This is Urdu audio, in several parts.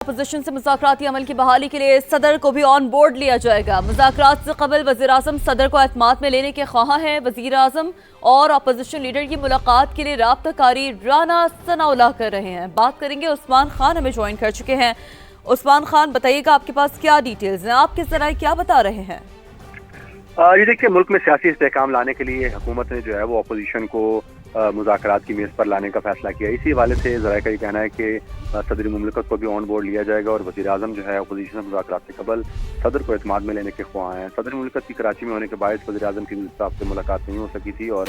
اپوزیشن سے مذاکراتی عمل کی بحالی کے لیے صدر کو بھی آن بورڈ لیا جائے گا۔ مذاکرات سے قبل وزیراعظم صدر کو اعتماد میں لینے کے خواہاں ہیں۔ وزیراعظم اور اپوزیشن لیڈر کی ملاقات کے لیے رابطہ کاری رانا ثناءاللہ کر رہے ہیں۔ بات کریں گے، عثمان خان ہمیں جوائن کر چکے ہیں۔ عثمان خان، بتائیے گا آپ کے پاس کیا ڈیٹیلز ہیں، آپ کس طرح کیا بتا رہے ہیں؟ یہ دیکھیے، ملک میں سیاسی استحکام لانے کے لیے حکومت نے جو ہے وہ اپوزیشن کو مذاکرات کی میز پر لانے کا فیصلہ کیا۔ اسی حوالے سے ذرائع کا یہ کہنا ہے کہ صدر مملکت کو بھی آن بورڈ لیا جائے گا اور وزیراعظم جو ہے اپوزیشن مذاکرات سے قبل صدر کو اعتماد میں لینے کے خواہاں ہیں۔ صدر مملکت کی کراچی میں ہونے کے باعث وزیراعظم کی صاحب سے ملاقات نہیں ہو سکی تھی اور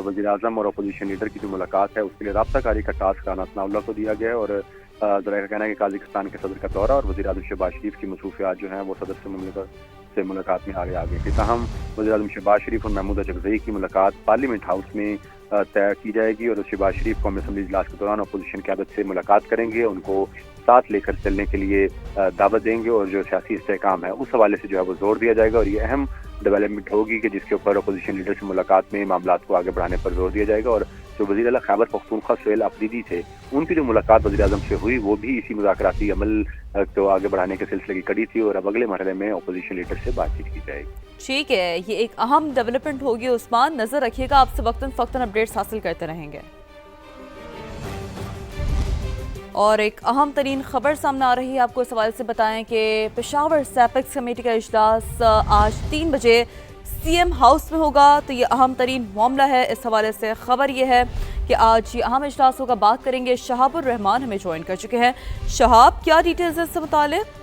وزیراعظم اور اپوزیشن لیڈر کی جو ملاقات ہے اس کے لیے رابطہ کاری کا ٹاسک رانا ثناءاللہ کو دیا گیا ہے۔ اور ذرائع کا کہنا ہے کہ قازقستان کے صدر کا دورہ اور وزیر اعظم شہباز شریف کی مصروفیات جو ہیں وہ صدر سے مملکت سے ملاقات میں آگے آگے۔ تاہم وزیر اعظم شہباز شریف اور محمود اچکزئی کی ملاقات پارلیمنٹ ہاؤس میں طے کی جائے گی اور شہباز شریف قومی اسمبلی اجلاس کے دوران اپوزیشن قیادت سے ملاقات کریں گے، ان کو ساتھ لے کر چلنے کے لیے دعوت دیں گے اور جو سیاسی استحکام ہے اس حوالے سے جو ہے وہ زور دیا جائے گا اور یہ اہم ڈیولپمنٹ ہوگی کہ جس کے اوپر اپوزیشن لیڈر سے ملاقات میں معاملات کو آگے بڑھانے پر زور دیا جائے گا۔ اور جو وزیر اعلیٰ خیبر پختونخوا سہیل آفریدی تھے، ان کی جو ملاقات وزیر اعظم سے ہوئی وہ بھی اسی مذاکراتی عمل کو آگے بڑھانے کے سلسلے کی کڑی تھی اور اب اگلے مرحلے میں اپوزیشن لیڈر سے بات چیت کی جائے گی۔ ٹھیک ہے، یہ ایک اہم ڈیولپمنٹ ہوگی عثمان، نظر رکھیے گا، آپ سے وقتاً فوقتاً اپڈیٹس حاصل کرتے رہیں گے۔ اور ایک اہم ترین خبر سامنے آ رہی ہے، آپ کو اس حوالے سے بتائیں کہ پشاور سیپیکس کمیٹی کا اجلاس آج 3 بجے سی ایم ہاؤس میں ہوگا، تو یہ اہم ترین معاملہ ہے۔ اس حوالے سے خبر یہ ہے کہ آج یہ اہم اجلاس ہوگا۔ بات کریں گے، شہاب الرحمان ہمیں جوائن کر چکے ہیں۔ شہاب، کیا ڈیٹیلز ہیں اس سے متعلق؟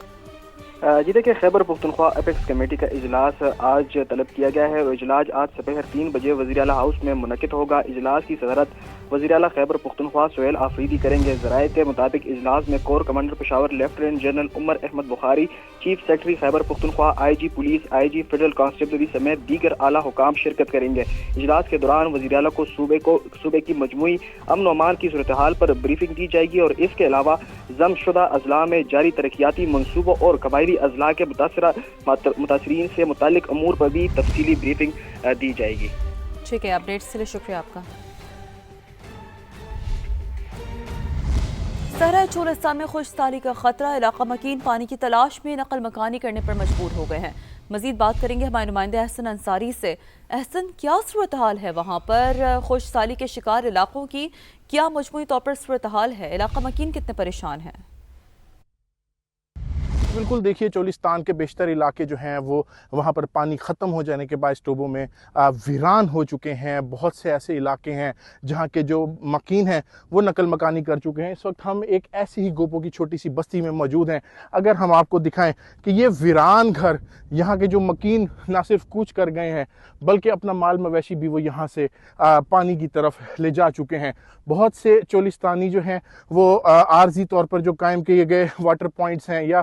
جی دیکھیے، خیبر پختونخوا اپیکس کمیٹی کا اجلاس آج طلب کیا گیا ہے اور اجلاس آج دوپہر 3 بجے وزیر اعلیٰ ہاؤس میں منعقد ہوگا۔ اجلاس کی صدارت وزیر اعلیٰ خیبر پختونخوا سہیل آفریدی کریں گے۔ ذرائع کے مطابق اجلاس میں corps commander Peshawar lieutenant general Umar Ahmad Bukhari, chief secretary Khyber Pakhtunkhwa, I G police, I G federal constabulary سمیت دیگر اعلیٰ حکام شرکت کریں گے۔ اجلاس کے دوران وزیر اعلیٰ کو صوبے کی مجموعی امن و امان کی صورتحال پر بریفنگ دی جائے گی اور اس کے علاوہ ضم شدہ اضلاع میں جاری ترقیاتی منصوبوں اور قبائلی اضلاع کے متاثرین سے متعلق امور پر بھی تفصیلی بریفنگ دی جائے گی۔ ٹھیک ہے، اپڈیٹس کے لیے شکریہ آپ کا۔ صحرائے چولستان میں خشک سالی کا خطرہ، علاقہ مکین پانی کی تلاش میں نقل مکانی کرنے پر مجبور ہو گئے ہیں۔ مزید بات کریں گے ہمارے نمائندے احسن انصاری سے۔ احسن، کیا صورتحال ہے وہاں پر؟ خشک سالی کے شکار علاقوں کی کیا مجموعی طور پر صورتحال ہے؟ علاقہ مکین کتنے پریشان ہیں؟ بالکل، دیکھیے چولستان کے بیشتر علاقے جو ہیں وہ وہاں پر پانی ختم ہو جانے کے باعث ٹوبوں میں ویران ہو چکے ہیں۔ بہت سے ایسے علاقے ہیں جہاں کے جو مکین ہیں وہ نقل مکانی کر چکے ہیں۔ اس وقت ہم ایک ایسی ہی گوپوں کی چھوٹی سی بستی میں موجود ہیں۔ اگر ہم آپ کو دکھائیں کہ یہ ویران گھر، یہاں کے جو مکین نہ صرف کوچ کر گئے ہیں بلکہ اپنا مال مویشی بھی وہ یہاں سے پانی کی طرف لے جا چکے ہیں۔ بہت سے چولستانی جو ہیں وہ عارضی طور پر جو قائم کیے گئے واٹر پوائنٹس ہیں یا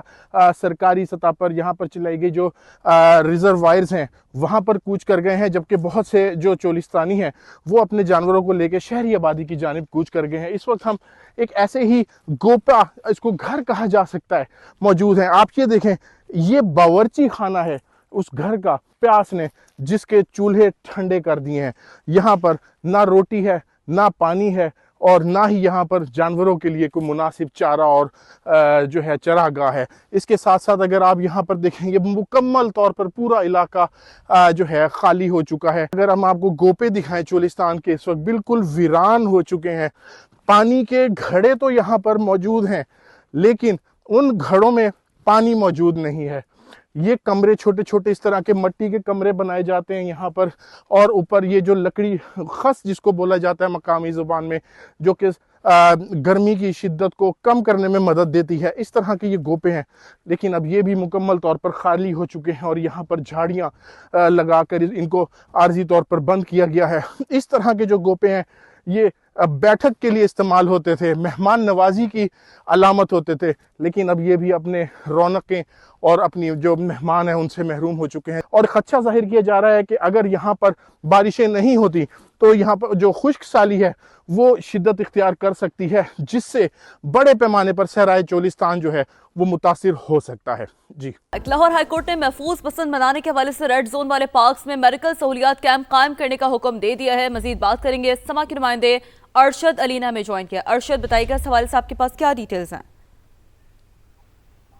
سرکاری سطح پر یہاں پر چلائی گئی جو ریزروائرز ہیں وہاں پر کوچ کر گئے ہیں، جبکہ بہت سے جو چولستانی ہیں وہ اپنے جانوروں کو لے کے شہری آبادی کی جانب کوچ کر گئے ہیں۔ اس وقت ہم ایک ایسے ہی گوپا، اس کو گھر کہا جا سکتا ہے، موجود ہیں۔ آپ یہ دیکھیں، یہ باورچی خانہ ہے اس گھر کا، پیاس نے جس کے چولہے ٹھنڈے کر دیے ہیں۔ یہاں پر نہ روٹی ہے، نہ پانی ہے اور نہ ہی یہاں پر جانوروں کے لیے کوئی مناسب چارہ اور جو ہے چراگاہ ہے۔ اس کے ساتھ ساتھ اگر آپ یہاں پر دیکھیں، یہ مکمل طور پر پورا علاقہ جو ہے خالی ہو چکا ہے۔ اگر ہم آپ کو گوپے دکھائیں چولستان کے، اس وقت بالکل ویران ہو چکے ہیں۔ پانی کے گھڑے تو یہاں پر موجود ہیں لیکن ان گھڑوں میں پانی موجود نہیں ہے۔ یہ کمرے چھوٹے چھوٹے اس طرح کے مٹی کے کمرے بنائے جاتے ہیں یہاں پر، اور اوپر یہ جو لکڑی خس جس کو بولا جاتا ہے مقامی زبان میں، جو کہ گرمی کی شدت کو کم کرنے میں مدد دیتی ہے، اس طرح کے یہ گوپے ہیں۔ لیکن اب یہ بھی مکمل طور پر خالی ہو چکے ہیں اور یہاں پر جھاڑیاں لگا کر ان کو عارضی طور پر بند کیا گیا ہے۔ اس طرح کے جو گوپے ہیں یہ بیٹھک کے لیے استعمال ہوتے تھے، مہمان نوازی کی علامت ہوتے تھے، لیکن اب یہ بھی اپنے رونقیں اور اپنی جو مہمان ہیں ان سے محروم ہو چکے ہیں۔ اور خدشہ ظاہر کیا جا رہا ہے کہ اگر یہاں پر بارشیں نہیں ہوتی تو یہاں پر جو خشک سالی ہے وہ شدت اختیار کر سکتی ہے، جس سے بڑے پیمانے پر صحرائے چولستان جو ہے وہ متاثر ہو سکتا ہے۔ جی، لاہور ہائی کورٹ نے محفوظ پسند منانے کے حوالے سے ریڈ زون والے پارکس میں میڈیکل سہولیات کیمپ قائم کرنے کا حکم دے دیا ہے۔ مزید بات کریں گے، سما کے نمائندے ارشد علی نے ہمیں جوائن کیا۔ ارشد، بتائیے گا اس حوالے سے آپ کے پاس کیا ڈیٹیلز ہیں؟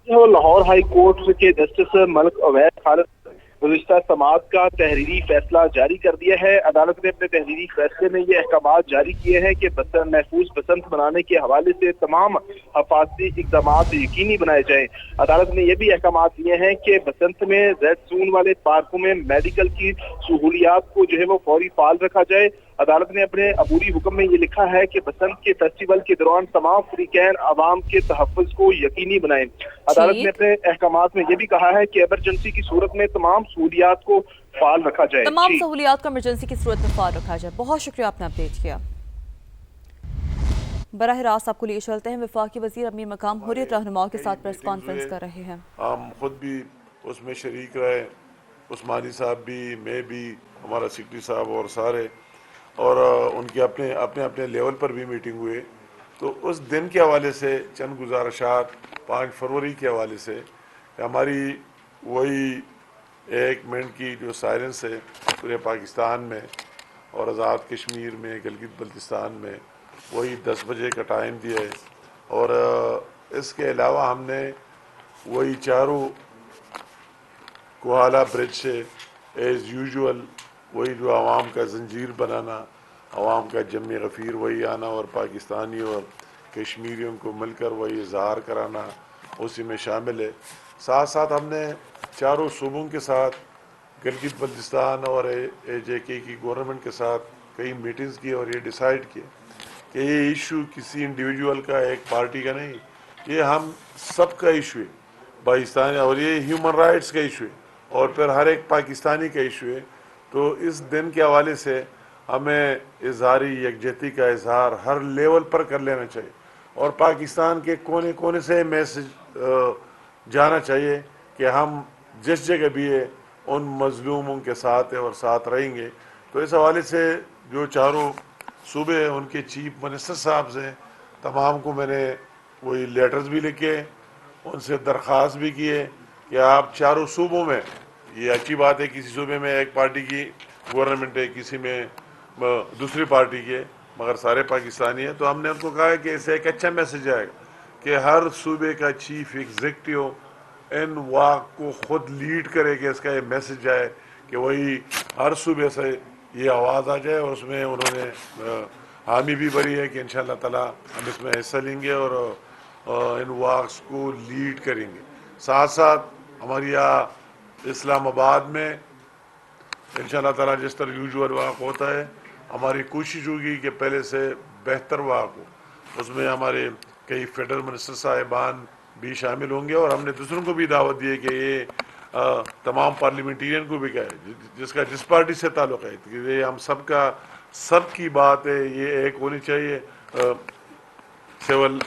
وہ لاہور ہائی کورٹ کے جسٹس ملک اویس خالد گزشتہ سماعت کا تحریری فیصلہ جاری کر دیا ہے۔ عدالت نے اپنے تحریری فیصلے میں یہ احکامات جاری کیے ہیں کہ محفوظ بسنت منانے کے حوالے سے تمام حفاظتی اقدامات یقینی بنائے جائیں۔ عدالت نے یہ بھی احکامات دیے ہیں کہ بسنت میں ریڈ زون والے پارکوں میں میڈیکل کی سہولیات کو جو ہے وہ فوری فعال رکھا جائے۔ عدالت نے اپنے عبوری حکم میں یہ لکھا ہے کہ بسنت کے فیسٹیول کے دوران تمام فریقین عوام کے تحفظ کو یقینی بنائیں۔ عدالت نے اپنے احکامات میں یہ بھی کہا ہے کہ ایمرجنسی کی صورت میں تمام سہولیات کو فعال رکھا جائے۔ تمام سہولیات کو ایمرجنسی کی صورت میں فعال رکھا جائے۔ بہت شکریہ، آپ نے اپڈیٹ کیا۔ براہ راست آپ کو لیے چلتے ہیں، وفاقی وزیر امیر مقام حریت رہنماؤں کے ساتھ پریس کانفرنس کر رہے ہیں۔ ہم خود بھی اس میں شریک رہے، عثمانی صاحب بھی، میں بھی، ہمارا سیکرٹری صاحب اور سارے، اور ان کے اپنے لیول پر بھی میٹنگ ہوئے۔ تو اس دن کے حوالے سے چند گزارشات 5 فروری کے حوالے سے ہماری وہی 1 منٹ کی جو سائلنس ہے پورے پاکستان میں اور آزاد کشمیر میں، گلگت بلتستان میں، وہی 10 بجے کا ٹائم دیا ہے۔ اور اس کے علاوہ ہم نے وہی چاروں کوہالہ برج سے ایز یوزول وہی جو عوام کا زنجیر بنانا، عوام کا جمع غفیر وہی آنا اور پاکستانی اور کشمیریوں کو مل کر وہی اظہار کرانا اسی میں شامل ہے۔ ساتھ ساتھ ہم نے چاروں صوبوں کے ساتھ گلگت بلتستان اور AJK کی گورنمنٹ کے ساتھ کئی میٹنگز کی اور یہ ڈیسائیڈ کیا کہ یہ ایشو کسی انڈیویجول کا، ایک پارٹی کا نہیں، یہ ہم سب کا ایشو ہے پاکستانی، اور یہ ہیومن رائٹس کا ایشو ہے اور پھر ہر ایک پاکستانی کا ایشو ہے۔ تو اس دن کے حوالے سے ہمیں اظہاری یکجہتی کا اظہار ہر لیول پر کر لینا چاہیے اور پاکستان کے کونے کونے سے میسج جانا چاہیے کہ ہم جس جگہ بھی ہے ان مظلوموں کے ساتھ ہیں اور ساتھ رہیں گے۔ تو اس حوالے سے جو چاروں صوبے ہیں ان کے چیف منسٹر صاحب سے تمام کو میں نے وہی لیٹرز بھی لکھے، ان سے درخواست بھی کی ہے کہ آپ چاروں صوبوں میں، یہ اچھی بات ہے کسی صوبے میں ایک پارٹی کی گورنمنٹ ہے، کسی میں دوسری پارٹی کی ہے، مگر سارے پاکستانی ہیں، تو ہم نے ان کو کہا ہے کہ اسے ایک اچھا میسج آئے گا کہ ہر صوبے کا چیف ایگزیکٹو ان واک کو خود لیڈ کرے کہ اس کا یہ میسج آئے کہ وہی ہر صوبے سے یہ آواز آ جائے، اور اس میں انہوں نے حامی بھی بری ہے کہ انشاءاللہ تعالی ہم اس میں حصہ لیں گے اور ان واکس کو لیڈ کریں گے۔ ساتھ ساتھ ہماری یہاں اسلام آباد میں انشاءاللہ تعالی جس طرح یوزول واک ہوتا ہے، ہماری کوشش ہوگی کہ پہلے سے بہتر واک ہو، اس میں ہمارے کئی فیڈرل منسٹر صاحبان بھی شامل ہوں گے، اور ہم نے دوسروں کو بھی دعوت دی ہے کہ یہ تمام پارلیمنٹیرین کو بھی کہے جس کا جس پارٹی سے تعلق ہے کہ یہ ہم سب کی بات ہے، یہ ایک ہونی چاہیے۔ سول